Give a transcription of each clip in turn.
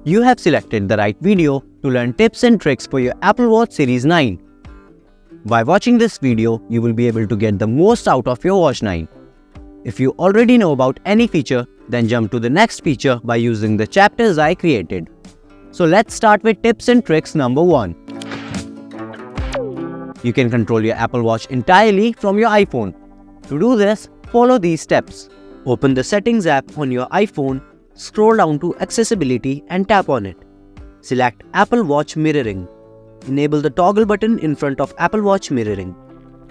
You have selected the right video to learn tips and tricks for your Apple Watch Series 9. By watching this video, you will be able to get the most out of your Watch 9. If you already know about any feature, then jump to the next feature by using the chapters I created. So let's start with tips and tricks number 1. You can control your Apple Watch entirely from your iPhone. To do this, follow these steps. Open the Settings app on your iPhone, scroll down to Accessibility and tap on it. Select Apple Watch Mirroring. Enable the toggle button in front of Apple Watch Mirroring.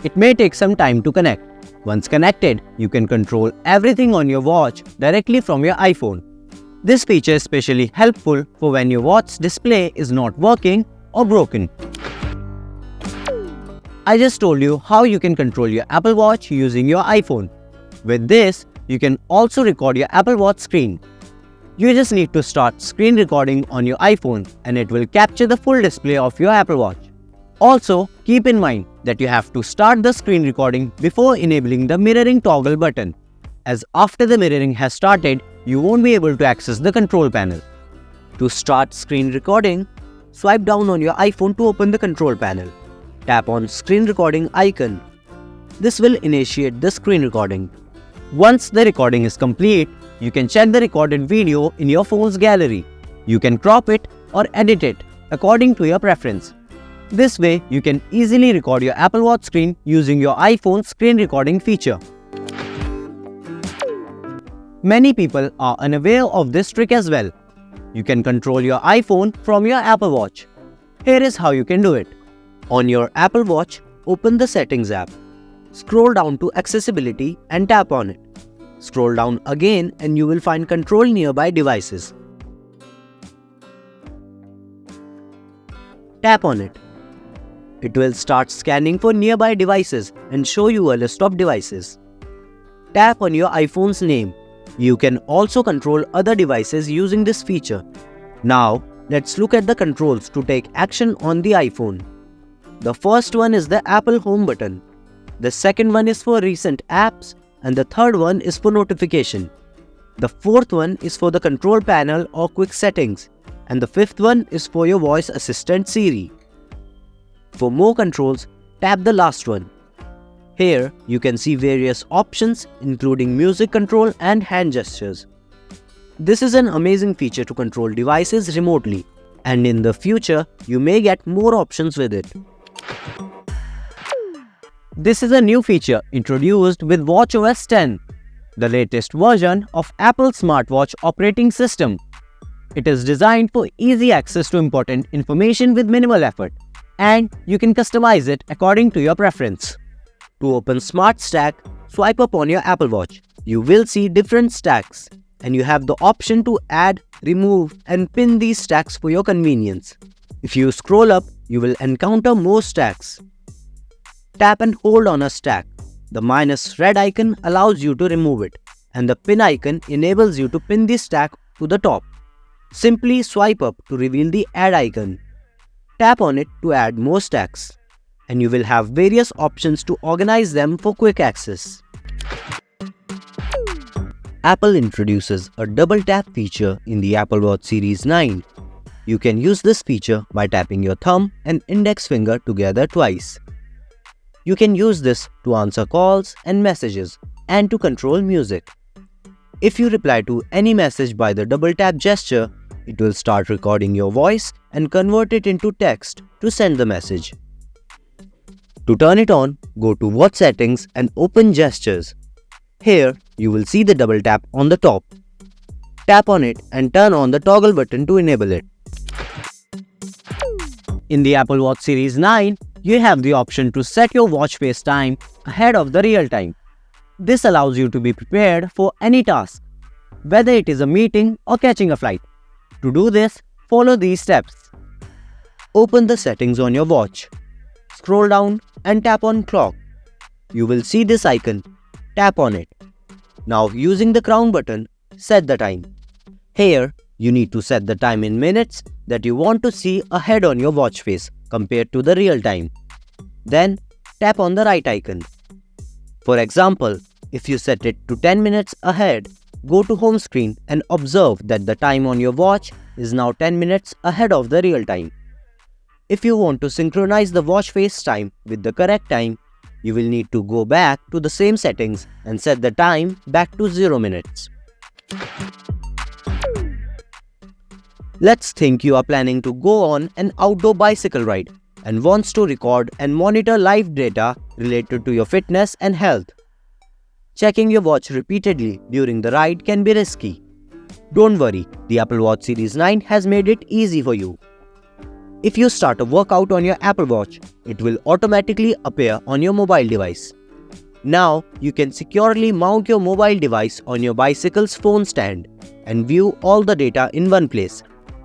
It may take some time to connect. Once connected, you can control everything on your watch directly from your iPhone. This feature is especially helpful for when your watch display is not working or broken. I just told you how you can control your Apple Watch using your iPhone. With this, you can also record your Apple Watch screen. You just need to start screen recording on your iPhone and it will capture the full display of your Apple Watch. Also, keep in mind that you have to start the screen recording before enabling the mirroring toggle button, as after the mirroring has started, you won't be able to access the control panel. To start screen recording, swipe down on your iPhone to open the control panel. Tap on screen recording icon. This will initiate the screen recording. Once the recording is complete, you can check the recorded video in your phone's gallery. You can crop it or edit it according to your preference. This way, you can easily record your Apple Watch screen using your iPhone screen recording feature. Many people are unaware of this trick as well. You can control your iPhone from your Apple Watch. Here is how you can do it. On your Apple Watch, open the Settings app. Scroll down to Accessibility and tap on it. Scroll down again and you will find Control Nearby Devices. Tap on it. It will start scanning for nearby devices and show you a list of devices. Tap on your iPhone's name. You can also control other devices using this feature. Now, let's look at the controls to take action on the iPhone. The first one is the Apple Home button. The second one is for recent apps and the third one is for notification. The fourth one is for the control panel or quick settings and the fifth one is for your voice assistant Siri. For more controls, tap the last one. Here, you can see various options including music control and hand gestures. This is an amazing feature to control devices remotely, and in the future, you may get more options with it. This is a new feature introduced with watchOS 10, the latest version of Apple's smartwatch operating system. It is designed for easy access to important information with minimal effort, and you can customize it according to your preference. To open Smart Stack, swipe up on your Apple Watch. You will see different stacks, and you have the option to add, remove, and pin these stacks for your convenience. If you scroll up, you will encounter more stacks. Tap and hold on a stack. The minus red icon allows you to remove it, and the pin icon enables you to pin the stack to the top. Simply swipe up to reveal the add icon. Tap on it to add more stacks, and you will have various options to organize them for quick access. Apple introduces a double tap feature in the Apple Watch Series 9. You can use this feature by tapping your thumb and index finger together twice. You can use this to answer calls and messages and to control music. If you reply to any message by the double tap gesture, it will start recording your voice and convert it into text to send the message. To turn it on, go to Watch Settings and open Gestures. Here, you will see the double tap on the top. Tap on it and turn on the toggle button to enable it. In the Apple Watch Series 9, you have the option to set your watch face time ahead of the real time. This allows you to be prepared for any task, whether it is a meeting or catching a flight. To do this, follow these steps. Open the settings on your watch. Scroll down and tap on Clock. You will see this icon. Tap on it. Now, using the crown button, set the time. Here, you need to set the time in minutes that you want to see ahead on your watch face compared to the real time. Then, tap on the right icon. For example, if you set it to 10 minutes ahead, go to home screen and observe that the time on your watch is now 10 minutes ahead of the real time. If you want to synchronize the watch face time with the correct time, you will need to go back to the same settings and set the time back to 0 minutes. Let's think you are planning to go on an outdoor bicycle ride and wants to record and monitor live data related to your fitness and health. Checking your watch repeatedly during the ride can be risky. Don't worry, the Apple Watch Series 9 has made it easy for you. If you start a workout on your Apple Watch, it will automatically appear on your mobile device. Now, you can securely mount your mobile device on your bicycle's phone stand and view all the data in one place.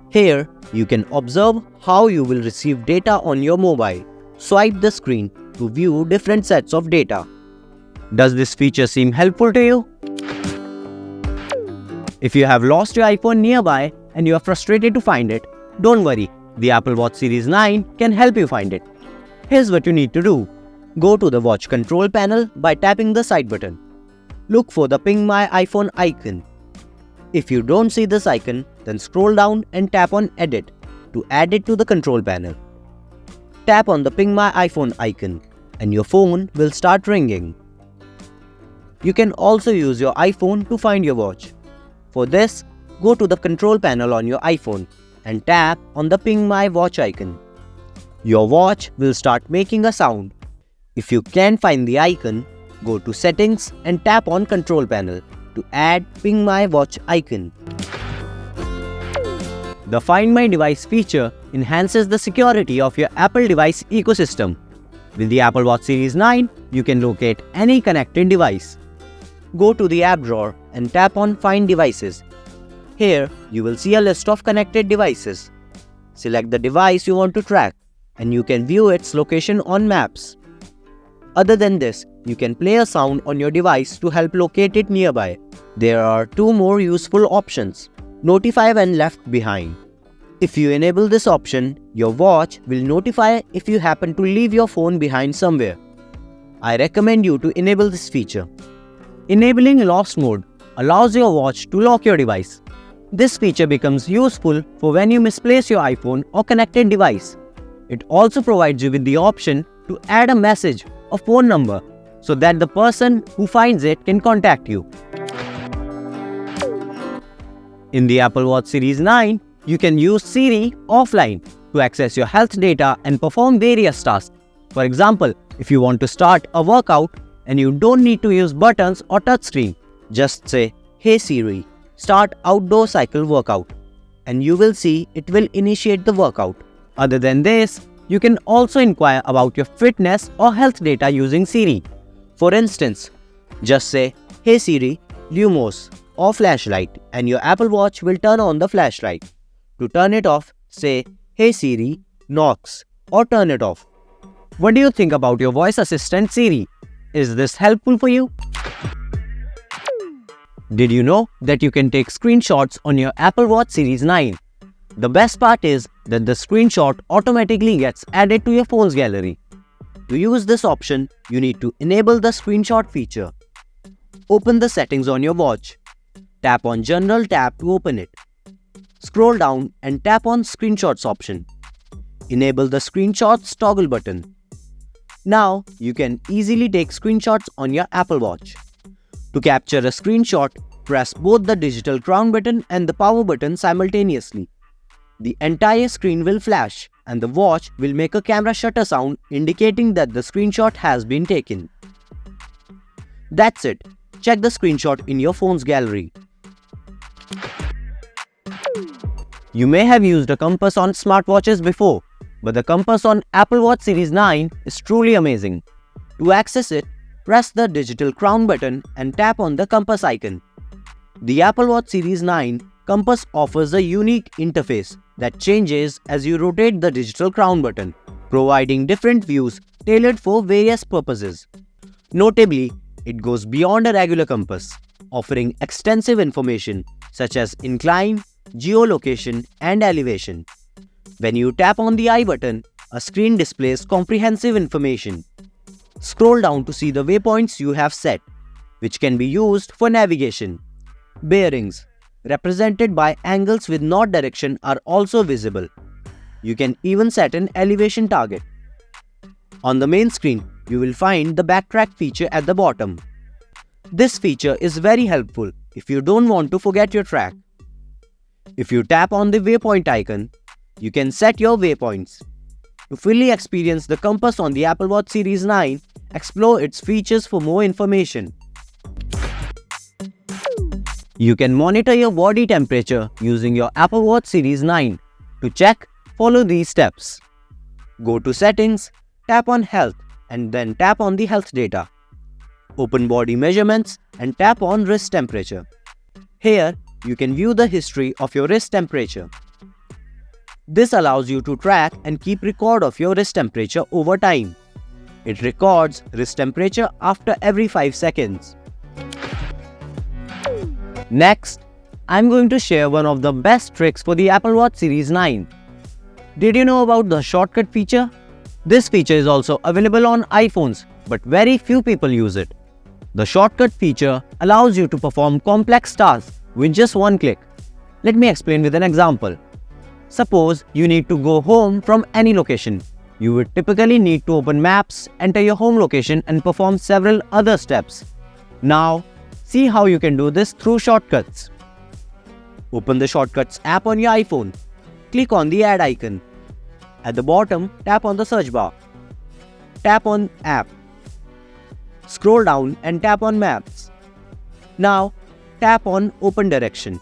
Here, you can observe how you will receive data on your mobile. Swipe the screen to view different sets of data. Does this feature seem helpful to you? If you have lost your iPhone nearby and you are frustrated to find it, don't worry, the Apple Watch Series 9 can help you find it. Here's what you need to do. Go to the watch control panel by tapping the side button. Look for the Ping My iPhone icon. If you don't see this icon, then scroll down and tap on Edit to add it to the control panel. Tap on the Ping My iPhone icon and your phone will start ringing. You can also use your iPhone to find your watch. For this, go to the control panel on your iPhone and tap on the Ping My Watch icon. Your watch will start making a sound. If you can't find the icon, go to Settings and tap on Control Panel to add Ping My Watch icon. The Find My Device feature enhances the security of your Apple device ecosystem. With the Apple Watch Series 9, you can locate any connected device. Go to the app drawer and tap on Find Devices. Here, you will see a list of connected devices. Select the device you want to track, and you can view its location on maps. Other than this, you can play a sound on your device to help locate it nearby. There are two more useful options: Notify when left behind. If you enable this option, your watch will notify if you happen to leave your phone behind somewhere. I recommend you to enable this feature. Enabling Lost Mode allows your watch to lock your device. This feature becomes useful for when you misplace your iPhone or connected device. It also provides you with the option to add a message or phone number so that the person who finds it can contact you. In the Apple Watch Series 9, you can use Siri offline to access your health data and perform various tasks. For example, if you want to start a workout and you don't need to use buttons or touchscreen, just say, "Hey Siri, start outdoor cycle workout," and you will see it will initiate the workout. Other than this, you can also inquire about your fitness or health data using Siri. For instance, just say, "Hey Siri, Lumos," or flashlight, and your Apple Watch will turn on the flashlight. To turn it off, say, "Hey Siri, Knox," or turn it off. What do you think about your voice assistant Siri? Is this helpful for you? Did you know that you can take screenshots on your Apple Watch Series 9? The best part is that the screenshot automatically gets added to your phone's gallery. To use this option, you need to enable the screenshot feature. Open the settings on your watch. Tap on General tab to open it. Scroll down and tap on Screenshots option. Enable the Screenshots toggle button. Now, you can easily take screenshots on your Apple Watch. To capture a screenshot, press both the digital crown button and the power button simultaneously. The entire screen will flash and the watch will make a camera shutter sound indicating that the screenshot has been taken. That's it. Check the screenshot in your phone's gallery. You may have used a compass on smartwatches before, but the compass on Apple Watch Series 9 is truly amazing. To access it, press the digital crown button and tap on the compass icon. The Apple Watch Series 9 compass offers a unique interface that changes as you rotate the digital crown button, providing different views tailored for various purposes. Notably, it goes beyond a regular compass, offering extensive information such as incline, geolocation, and elevation. When you tap on the I button, a screen displays comprehensive information. Scroll down to see the waypoints you have set, which can be used for navigation. Bearings. represented by angles with north direction, are also visible. You can even set an elevation target. On the main screen, you will find the backtrack feature at the bottom. This feature is very helpful if you don't want to forget your track. If you tap on the waypoint icon, you can set your waypoints. To fully experience the compass on the Apple Watch Series 9, explore its features for more information. You can monitor your body temperature using your Apple Watch Series 9. To check, follow these steps. Go to Settings, tap on Health and then tap on the health data. Open Body Measurements and tap on Wrist Temperature. Here, you can view the history of your wrist temperature. This allows you to track and keep record of your wrist temperature over time. It records wrist temperature after every 5 seconds. Next, I'm going to share one of the best tricks for the Apple Watch Series 9. Did you know about the shortcut feature? This feature is also available on iPhones, but very few people use it. The shortcut feature allows you to perform complex tasks with just one click. Let me explain with an example. Suppose you need to go home from any location. You would typically need to open Maps, enter your home location and perform several other steps. Now, see how you can do this through shortcuts. Open the Shortcuts app on your iPhone. Click on the Add icon. At the bottom, tap on the search bar. Tap on App. Scroll down and tap on Maps. Now, tap on Open Direction.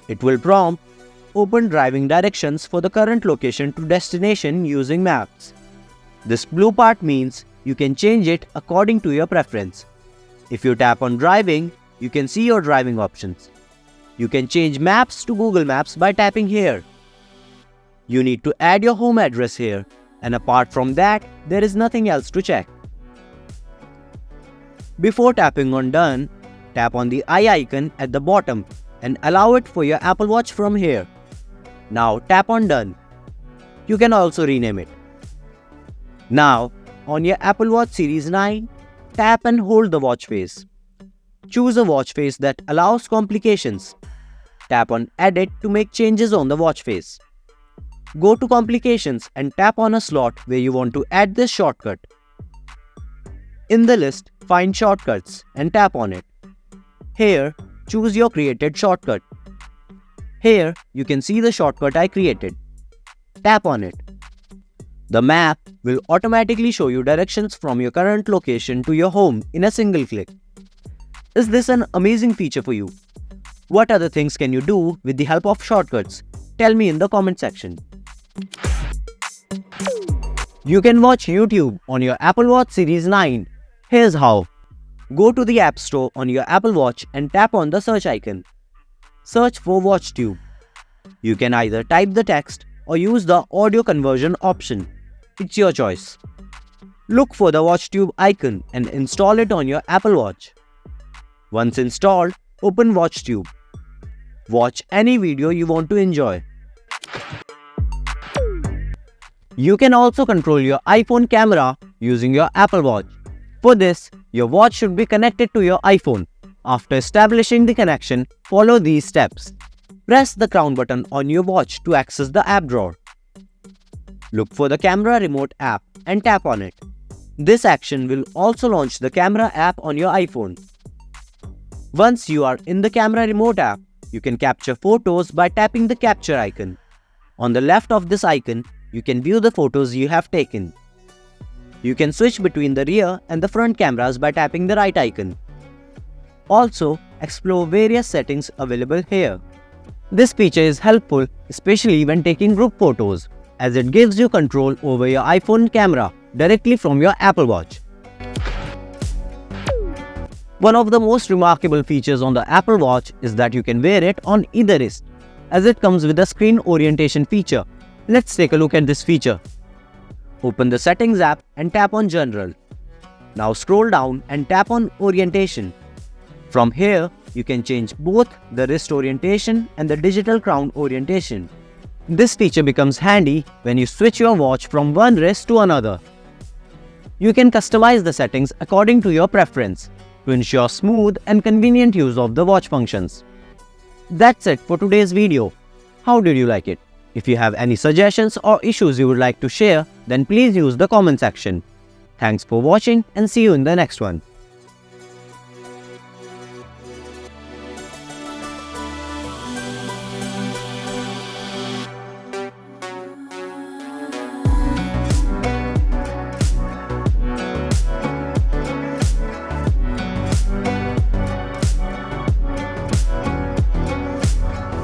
It will prompt Open driving directions for the current location to destination using Maps. This blue part means you can change it according to your preference. If you tap on Driving, you can see your driving options. You can change Maps to Google Maps by tapping here. You need to add your home address here, and apart from that, there is nothing else to check. Before tapping on Done, tap on the eye icon at the bottom and allow it for your Apple Watch from here. Now tap on Done. You can also rename it. Now, on your Apple Watch Series 9, tap and hold the watch face. Choose a watch face that allows complications. Tap on Edit to make changes on the watch face. Go to Complications and tap on a slot where you want to add this shortcut. In the list, find Shortcuts and tap on it. Here, choose your created shortcut. Here, you can see the shortcut I created. Tap on it. The map will automatically show you directions from your current location to your home in a single click. Is this an amazing feature for you? What other things can you do with the help of shortcuts? Tell me in the comment section. You can watch YouTube on your Apple Watch Series 9. Here's how. Go to the App Store on your Apple Watch and tap on the search icon. Search for WatchTube. You can either type the text or use the audio conversion option. It's your choice. Look for the WatchTube icon and install it on your Apple Watch. Once installed, open WatchTube. Watch any video you want to enjoy. You can also control your iPhone camera using your Apple Watch. For this, your watch should be connected to your iPhone. After establishing the connection, follow these steps. Press the crown button on your watch to access the app drawer. Look for the Camera Remote app and tap on it. This action will also launch the camera app on your iPhone. Once you are in the Camera Remote app, you can capture photos by tapping the capture icon. On the left of this icon, you can view the photos you have taken. You can switch between the rear and the front cameras by tapping the right icon. Also, explore various settings available here. This feature is helpful especially when taking group photos, as it gives you control over your iPhone camera directly from your Apple Watch. One of the most remarkable features on the Apple Watch is that you can wear it on either wrist, as it comes with a screen orientation feature. Let's take a look at this feature. Open the Settings app and tap on General. Now scroll down and tap on Orientation. From here, you can change both the wrist orientation and the digital crown orientation. This feature becomes handy when you switch your watch from one wrist to another. You can customize the settings according to your preference to ensure smooth and convenient use of the watch functions. That's it for today's video. How did you like it? If you have any suggestions or issues you would like to share, then please use the comment section. Thanks for watching and see you in the next one.